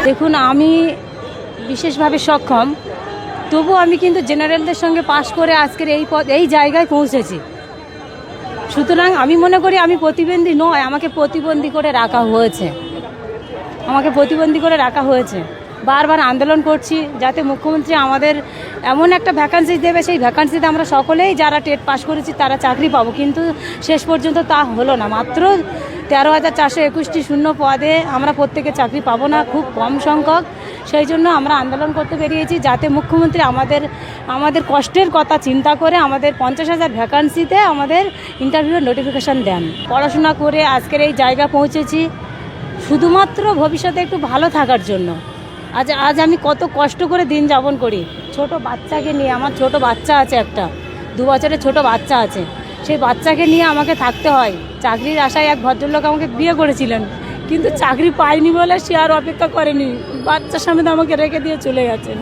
দেখুন, আমি বিশেষভাবে সক্ষম, তবু আমি কিন্তু জেনারেলদের সঙ্গে পাশ করে আজকের এই জায়গায় পৌঁছেছি। সুতরাং আমি মনে করি আমি প্রতিবন্ধী নয়, আমাকে প্রতিবন্ধী করে রাখা হয়েছে। বারবার আন্দোলন করছি যাতে মুখ্যমন্ত্রী আমাদের এমন একটা ভ্যাকান্সি দেবে, সেই ভ্যাকান্সিতে আমরা সকলেই যারা টেট পাস করেছি তারা চাকরি পাবো, কিন্তু শেষ পর্যন্ত তা হলো না। মাত্র 13,421টি শূন্য পদে আমরা প্রত্যেকে চাকরি পাবো না, খুব কম সংখ্যক। সেই জন্য আমরা আন্দোলন করতে বেরিয়েছি যাতে মুখ্যমন্ত্রী আমাদের কষ্টের কথা চিন্তা করে আমাদের 50,000 ভ্যাকান্সিতে আমাদের ইন্টারভিউয়ের নোটিফিকেশান দেন। পড়াশোনা করে আজকের এই জায়গা পৌঁছেছি শুধুমাত্র ভবিষ্যতে একটু ভালো থাকার জন্য। আজ আমি কত কষ্ট করে দিন যাপন করি ছোট বাচ্চাকে নিয়ে। আমার ছোট বাচ্চা আছে, একটা 2 বছরের ছোট বাচ্চা আছে, সেই বাচ্চাকে নিয়ে আমাকে থাকতে হয়। চাকরির আশায় এক ভদ্রলোক আমাকে বিয়ে করেছিলেন, কিন্তু চাকরি পাইনি বলে সে আর অপেক্ষা করেনি, বাচ্চার সামনে আমাকে রেখে দিয়ে চলে গেছেন।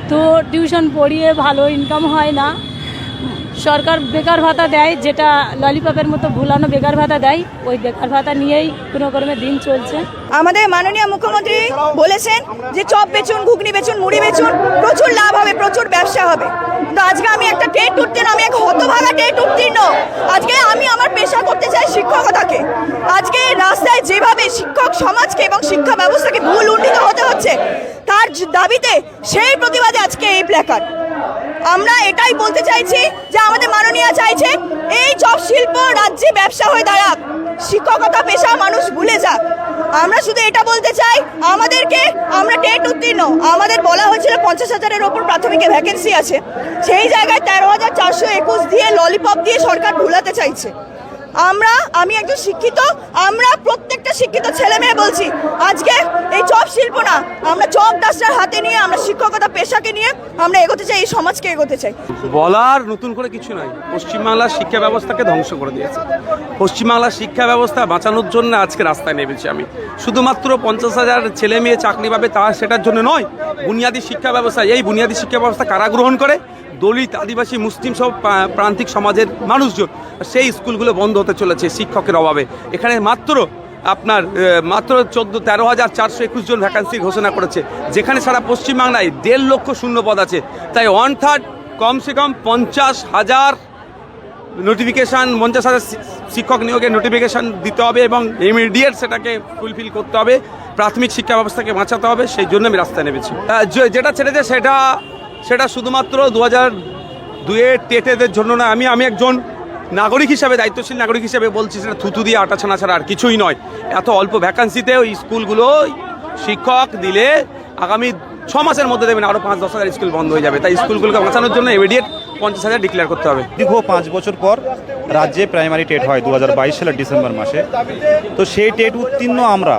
তো টিউশন পড়িয়ে ভালো ইনকাম হয় না। সরকার বেকার ভাতা দেয়, যেটা ললিপপের মতো ভুলানো বেকার ভাতা দেয়, ওই বেকার ভাতা নিয়েই কোনোক্রমে দিন চলছে। আমাদের মাননীয় মুখ্যমন্ত্রী বলেছেন যে চপ বেচুন, ঘুগনি বেচুন, মুড়ি বেচুন, প্রচুর লাভ হবে, প্রচুর ব্যবসা হবে। তো আজকে আমি একটা টেট উত্তীর্ণ, আমি এক হতভাগা টেট উত্তীর্ণ। আজকে আমি আমার পেশা করতে চাই শিক্ষকতাকে। আজকে রাস্তায় যেভাবে শিক্ষক সমাজকে এবং শিক্ষা ব্যবস্থাকে ভুল উন্নীত হতে হচ্ছে, তার দাবিতে সেই প্রতিবাদে আজকে এই প্ল্যাকার্ড। আমরা এটাই বলতে চাইছি যে আমাদের মাননীয় চাইছে এই চপ শিল্প রাজ্যে ব্যবসা হয়ে দাঁড়াক, শিক্ষকতা পেশা মানুষ ভুলে যাক। আমরা শুধু এটা বলতে চাই, আমরা টেট উত্তীর্ণ, আমাদের বলা হয়েছিল 50,000-এর ওপর প্রাথমিকে ভ্যাকেন্সি আছে, সেই জায়গায় 13,421 দিয়ে ললিপপ দিয়ে সরকার ভুলাতে চাইছে। আমি একজন শিক্ষিত, আমরা প্রত্যেকটা শিক্ষিত ছেলে মেয়ে বলছি, আজকে এই চপ শিল্প না, আমরা চপ ডাস্টার হাতে নিয়ে আমরা শিক্ষকতা পেশাকে নিয়ে আমরা এগোতে চাই, এই সমাজকে এগোতে চাই। বলার নতুন করে কিছু নয়, পশ্চিমবাংলার শিক্ষা ব্যবস্থাকে ধ্বংস করে দিয়েছে। পশ্চিমবাংলার শিক্ষা ব্যবস্থা বাঁচানোর জন্য আজকে রাস্তায় নেমেছি আমি। শুধুমাত্র 50,000 ছেলে মেয়ে চাকরি পাবে সেটার জন্য নয়, বুনিয়াদী শিক্ষা ব্যবস্থা, এই বুনিয়াদী শিক্ষা ব্যবস্থা কারা গ্রহণ করে? দলিত, আদিবাসী, মুসলিম সব প্রান্তিক সমাজের মানুষজন। সেই স্কুলগুলো বন্ধ হতে চলেছে শিক্ষকের অভাবে। এখানে মাত্র 13,421 জন ভ্যাকান্সি ঘোষণা করেছে, যেখানে সারা পশ্চিমবাংলায় 1.5 লক্ষ শূন্য পদ আছে। তাই 1/3 কমসে কম 50,000 নোটিফিকেশান, 50,000 শিক্ষক নিয়োগের নোটিফিকেশান দিতে হবে এবং ইমিডিয়েট সেটাকে ফুলফিল করতে হবে। প্রাথমিক শিক্ষা ব্যবস্থাকে বাঁচাতে হবে, সেই জন্য আমি রাস্তায় নেমেছি। যেটা ছেড়েছে সেটা শুধুমাত্র 2002-এর টেটেদের জন্য না। আমি একজন নাগরিক হিসাবে, দায়িত্বশীল নাগরিক হিসাবে বলছি, সেটা থুতু দিয়ে আটা ছানা ছাড়া আর কিছুই নয়। এত অল্প ভ্যাকান্সিতে ওই স্কুলগুলো শিক্ষক দিলে আগামী 6 মাসের মধ্যে দেবেন আরও 5-10,000 স্কুল বন্ধ হয়ে যাবে। তাই স্কুলগুলোকে বাঁচানোর জন্য ইমিডিয়েট 50,000 ডিক্লেয়ার করতে হবে। দীর্ঘ 5 বছর পর রাজ্যে প্রাইমারি টেট হয় 2022 সালের ডিসেম্বর মাসে। তো সেই টেট উত্তীর্ণ আমরা,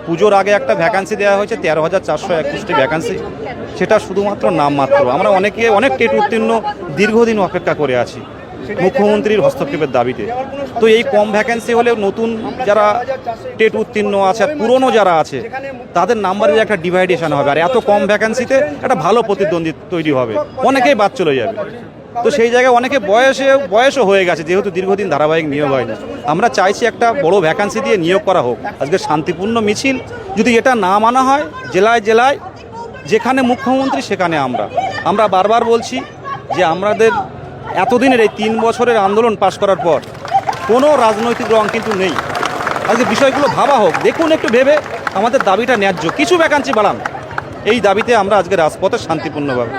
পুজোর আগে একটা ভ্যাকান্সি দেওয়া হয়েছে 13,421টি ভ্যাকান্সি, সেটা শুধুমাত্র নামমাত্র। আমরা অনেক টেট উত্তীর্ণ দীর্ঘদিন অপেক্ষা করে আছি মুখ্যমন্ত্রীর হস্তক্ষেপের দাবিতে। তো এই কম ভ্যাকেন্সি হলেও নতুন যারা টেট উত্তীর্ণ আছে আর পুরনো যারা আছে তাদের নাম্বারের একটা ডিভাইডেশন হবে, আর এত কম ভ্যাকেন্সিতে একটা ভালো প্রতিদ্বন্দ্বী তৈরি হবে, অনেকেই বাদ চলে যাবে। তো সেই জায়গায় অনেকে বয়সও হয়ে গেছে, যেহেতু দীর্ঘদিন ধারাবাহিক নিয়োগ হয়নি। আমরা চাইছি একটা বড় ভ্যাকান্সি দিয়ে নিয়োগ করা হোক। আজকে শান্তিপূর্ণ মিছিল, যদি এটা না মানা হয়, জেলায় জেলায় যেখানে মুখ্যমন্ত্রী সেখানে আমরা বারবার বলছি যে আমাদের এতদিনের এই 3 বছরের আন্দোলন পাশ করার পর কোনো রাজনৈতিক রং কিন্তু নেই। আজকে বিষয়গুলো ভাবা হোক, দেখুন একটু ভেবে আমাদের দাবিটা ন্যায্য, কিছু ভ্যাকান্সি বাড়ান, এই দাবিতে আমরা আজকে রাজপথে শান্তিপূর্ণভাবে